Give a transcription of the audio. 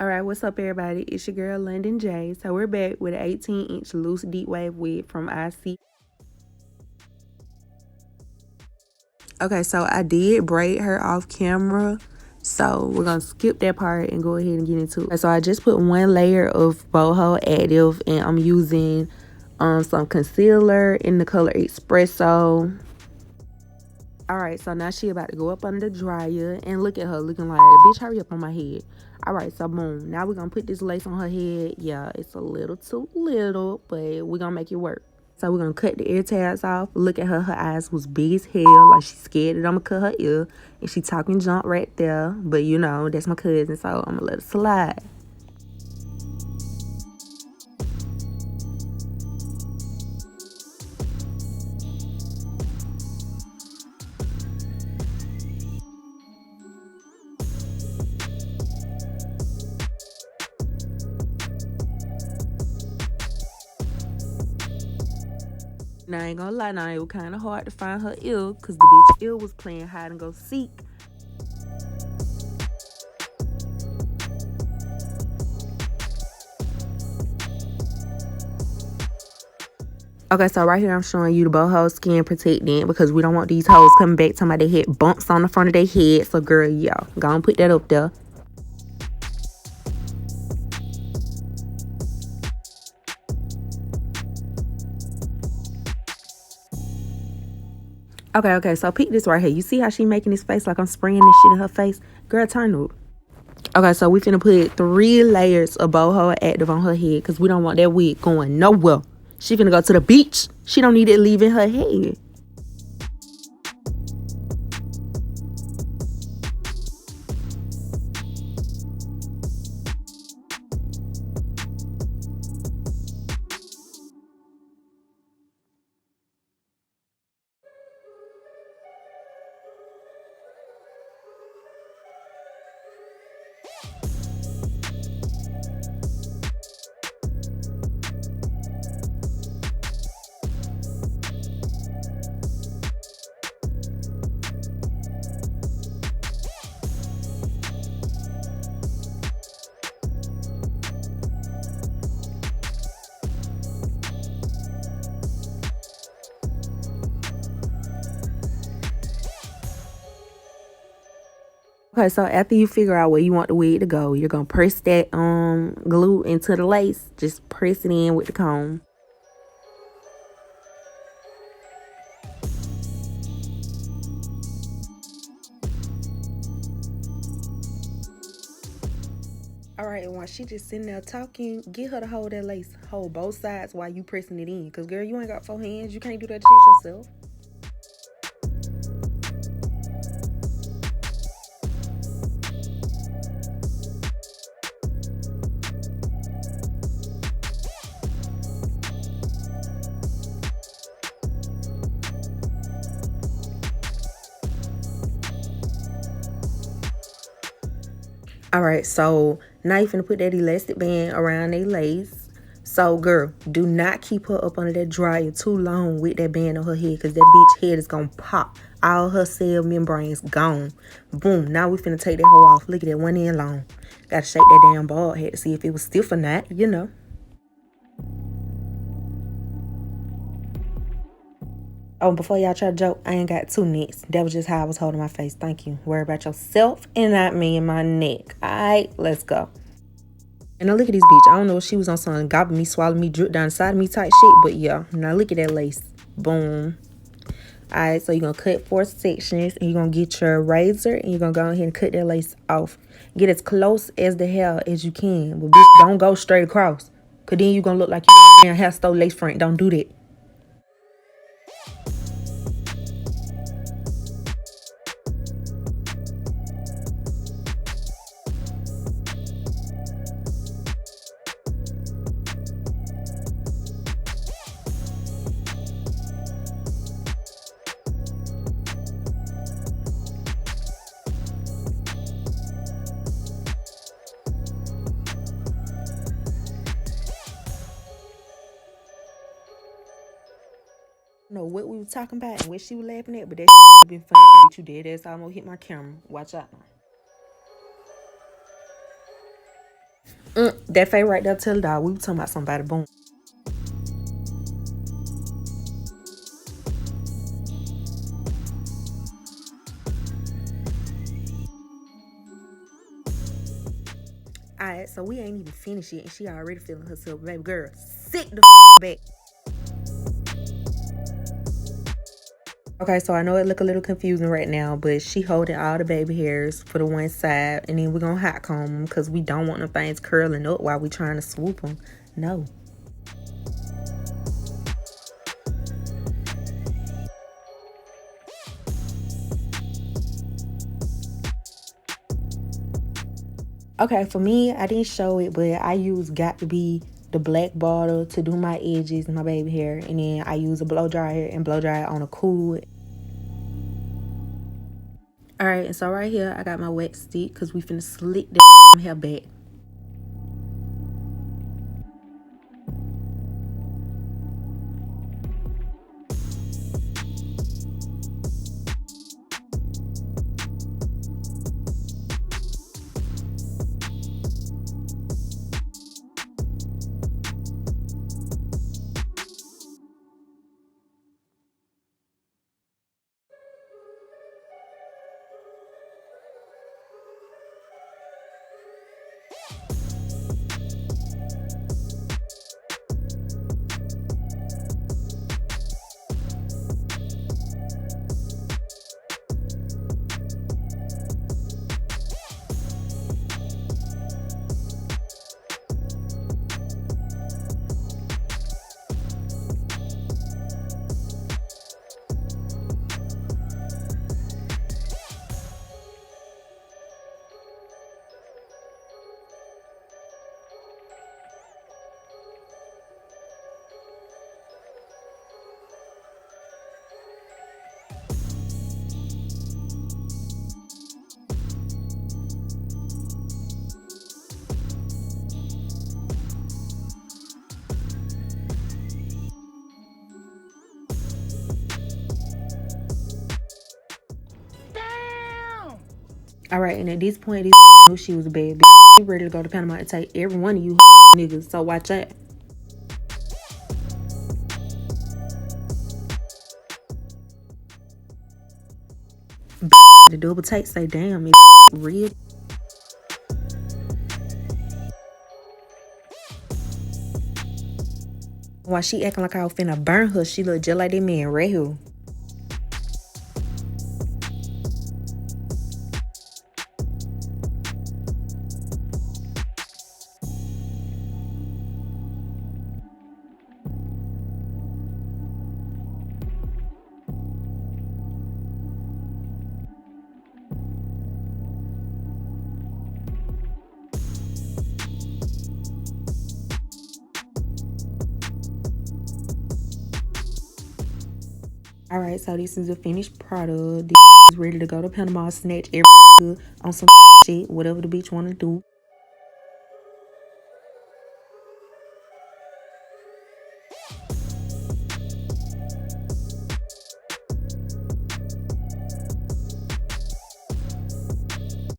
All right, what's up, everybody? It's your girl, London J. So we're back with an 18-inch loose deep wave wig from ISEE. Okay, so I did braid her off camera. So we're going to skip that part and go ahead and get into it. So I just put one layer of Boho Active, and I'm using some concealer in the color Espresso. All right, so now she about to go up under the dryer, and look at her looking like, bitch, hurry up on my head. All right, so boom. Now we're going to put this lace on her head. Yeah, it's a little too little, but we're going to make it work. So we're going to cut the ear tabs off. Look at her. Her eyes was big as hell. Like she scared that I'm going to cut her ear. And she talking junk right there. But you know, that's my cousin, so I'm going to let it slide. Now, I ain't gonna lie, now it was kind of hard to find her ear because the bitch ear was playing hide and go seek. Okay, so right here I'm showing you the boho skin protectant because we don't want these hoes coming back to my they hit bumps on the front of their head. So girl, yeah, go and put that up there. Okay, so peek this right here. You see how she making this face like I'm spraying this shit in her face? Girl, turn up. Okay, so we finna put 3 layers of boho active on her head because we don't want that wig going nowhere. She finna go to the beach. She don't need it leaving her head. Okay, so after you figure out where you want the wig to go, you're gonna press that glue into the lace. Just press it in with the comb. All right, and while she just sitting there talking, get her to hold that lace. Hold both sides while you pressing it in. Because, girl, you ain't got 4 hands. You can't do that shit yourself. All right, so now you finna put that elastic band around their lace. So, girl, do not keep her up under that dryer too long with that band on her head because that bitch head is gonna pop. All her cell membranes gone. Boom, now we finna take that hoe off. Look at that, 1 inch long. Gotta shake that damn bald head to see if it was stiff or not, you know. Oh, before y'all try to joke, I ain't got 2 necks. That was just how I was holding my face. Thank you. Worry about yourself and not me and my neck. All right, let's go. And now look at this bitch. I don't know if she was on something gobble me, swallow me, drip down the side of me type shit. But yeah, now look at that lace. Boom. All right, so you're going to cut 4 sections. And you're going to get your razor. And you're going to go ahead and cut that lace off. Get as close as the hell as you can. But bitch, don't go straight across. Because then you're going to look like you got a damn hair stole lace front. Don't do that. Know what we were talking about and what she was laughing at, but that shit been funny. Bitch, you dead ass almost hit my camera. Watch out. That fade right there tell the dog we were talking about somebody. Boom. Alright, so we ain't even finished yet, and she already feeling herself. Baby girl, sit the back. Okay, so I know it look a little confusing right now, but she holding all the baby hairs for the one side, and then we're gonna hot comb them because we don't want them things curling up while we trying to swoop them. No. Okay, for me, I didn't show it, but I use Got to Be the black bottle to do my edges and my baby hair, and then I use a blow dryer and blow dry it on a cool. Alright, and so right here, I got my wet stick because we finna slick the hair back. Alright, and at this point, this knew she was a bad bitch. She ready to go to Panama and take every one of you niggas, so watch out. The double take say, damn, it real. While she acting like I was finna burn her, she look just like that man right here. Alright, so this is a finished product. This is ready to go to Panama, snatch every on some shit, whatever the bitch wanna do.